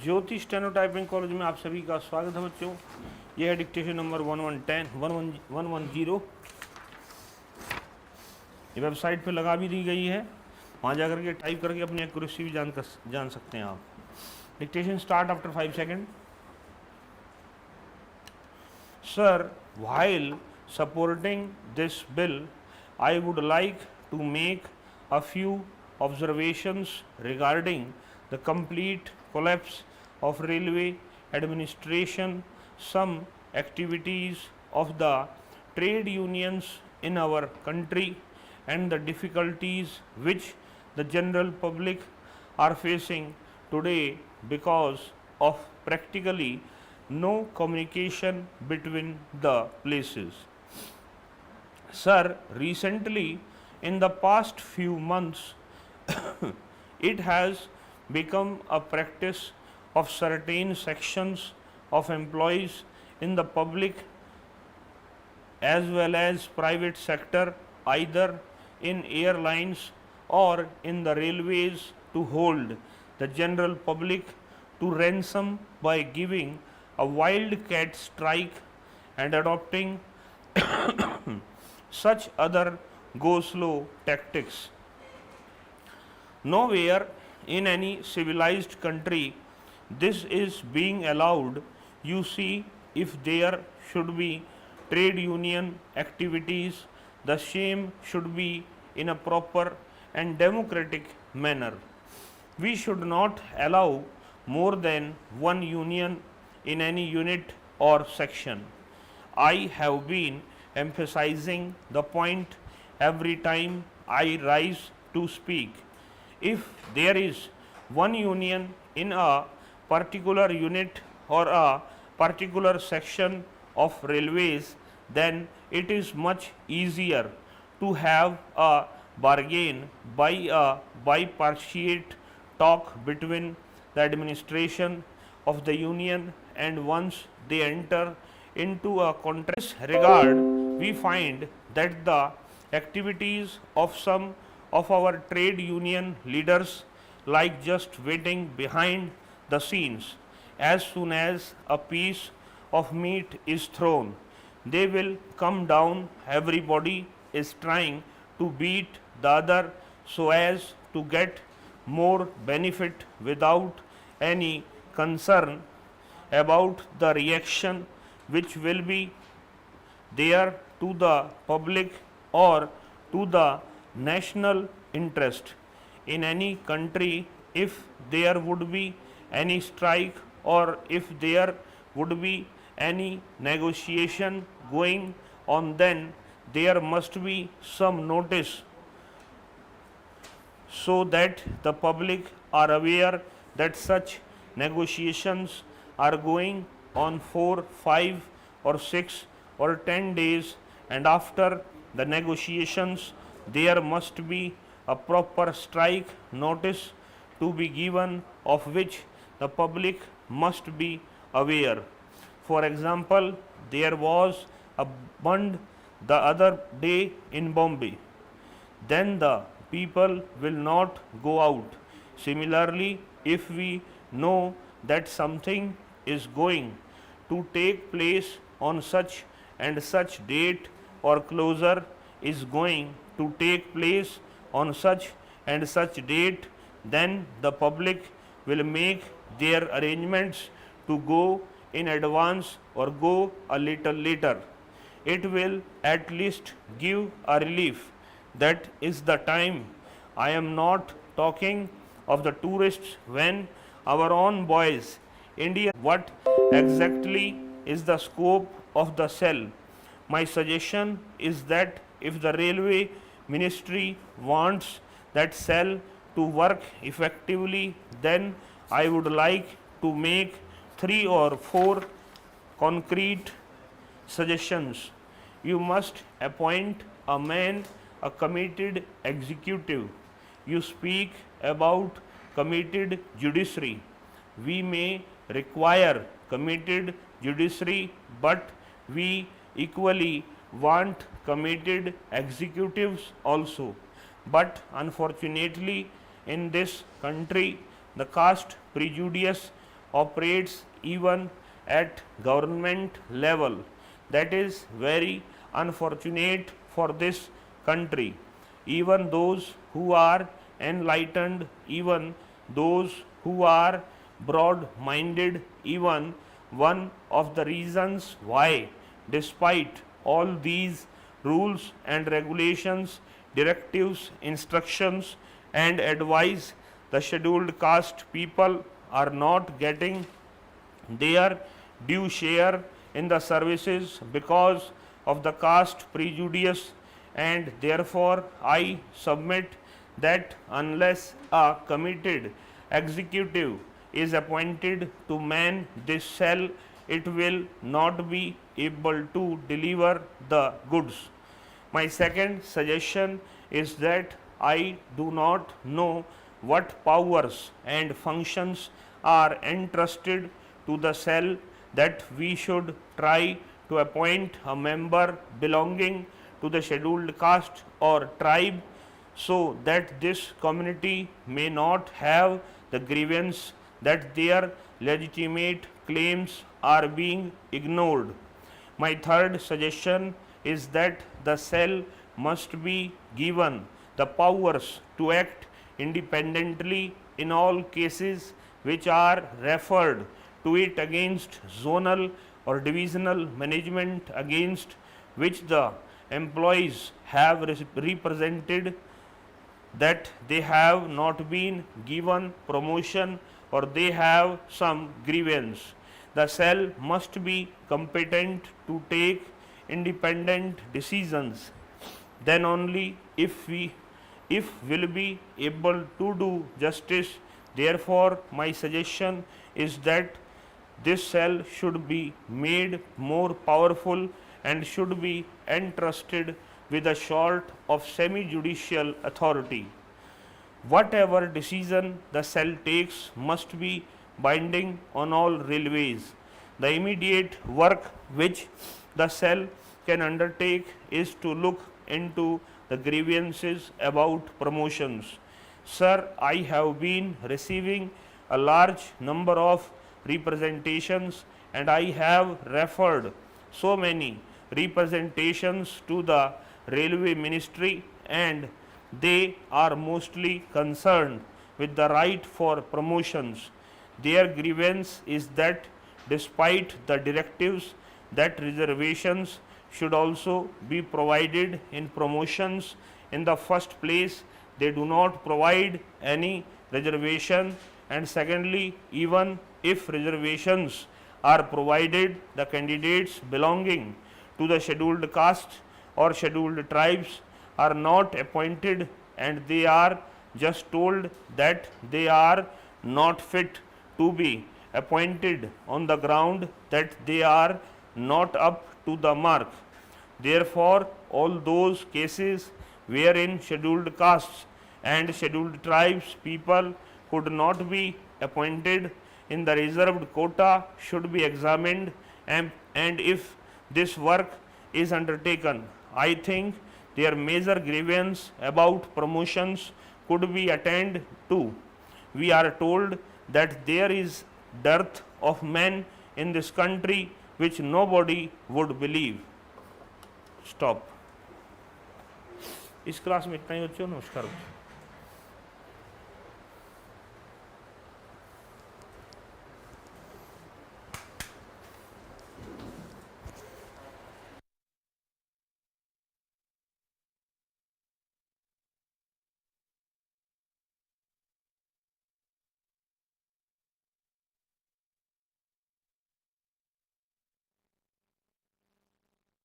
ज्योति steno typing college में आप सभी का स्वागत है बच्चों। यह है डिक्टेशन नंबर 110। ये वेबसाइट पे लगा भी दी गई है, वहाँ जा करके टाइप करके अपनी एक्यूरेसी भी जान सकते हैं आप। Dictation start after 5 second. Sir, while supporting this bill, I would like to make a few observations regarding the complete collapse of railway administration, some activities of the trade unions in our country, and the difficulties which the general public are facing today because of practically no communication between the places. Sir, recently in the past few months, it has become a practice of certain sections of employees in the public as well as private sector, either in airlines or in the railways, to hold the general public to ransom by giving a wildcat strike and adopting such other go slow tactics. Nowhere in any civilized country this is being allowed. You see, if there should be trade union activities, the same should be in a proper and democratic manner. We should not allow more than one union in any unit or section. I have been emphasizing the point every time I rise to speak. If there is one union in a particular unit or a particular section of railways, then it is much easier to have a bargain by a bipartite talk between the administration of the union, and once they enter into a contract in this regard, we find that the activities of some of our trade union leaders, like just waiting behind the scenes. As soon as a piece of meat is thrown, they will come down. Everybody is trying to beat the other so as to get more benefit without any concern about the reaction which will be there to the public or to the national interest. In any country, if there would be any strike or if there would be any negotiation going on, then there must be some notice so that the public are aware that such negotiations are going on for 5 or 6 or 10 days, and after the negotiations there must be a proper strike notice to be given, of which the public must be aware. For example, there was a bund the other day in Bombay, then the people will not go out. Similarly, if we know that something is going to take place on such and such date, or closure is going to take place on such and such date, then the public will make their arrangements to go in advance or go a little later. It will at least give a relief. That is the time. I am not talking of the tourists when our own boys, India. What exactly is the scope of the cell? My suggestion is that if the railway ministry wants that cell to work effectively, then I would like to make 3 or 4 concrete suggestions. You must appoint a man, a committed executive. You speak about committed judiciary. We may require committed judiciary, but we equally want committed executives also. But unfortunately, in this country, the caste prejudice operates even at government level. That is very unfortunate for this country. Even those who are enlightened, even those who are broad minded, even one of the reasons why, despite all these rules and regulations, directives, instructions, and advice, the scheduled caste people are not getting their due share in the services because of the caste prejudice, and therefore I submit that unless a committed executive is appointed to man this cell, it will not be able to deliver the goods. My second suggestion is that I do not know what powers and functions are entrusted to the cell, that we should try to appoint a member belonging to the scheduled caste or tribe, so that this community may not have the grievance that their legitimate claims are being ignored. My third suggestion is that the cell must be given the powers to act independently in all cases which are referred to it against zonal or divisional management, against which the employees have represented that they have not been given promotion or they have some grievance. The cell must be competent to take independent decisions. Then only if will be able to do justice. Therefore, my suggestion is that this cell should be made more powerful and should be entrusted with a sort of semi-judicial authority. Whatever decision the cell takes must be binding on all railways. The immediate work which the cell can undertake is to look into the grievances about promotions. Sir, I have been receiving a large number of representations, and I have referred so many representations to the Railway Ministry, and they are mostly concerned with the right for promotions. Their grievance is that despite the directives that reservations should also be provided in promotions, in the first place they do not provide any reservation, and secondly, even if reservations are provided, the candidates belonging to the scheduled caste or scheduled tribes are not appointed, and they are just told that they are not fit to be appointed on the ground that they are not up to the mark. Therefore, all those cases wherein scheduled castes and scheduled tribes people could not be appointed in the reserved quota should be examined, and if this work is undertaken, I think their major grievance about promotions could be attended to. We are told that there is dearth of men in this country which nobody would believe. Stop. इस class में इतना ही बच्चों, नमस्कार।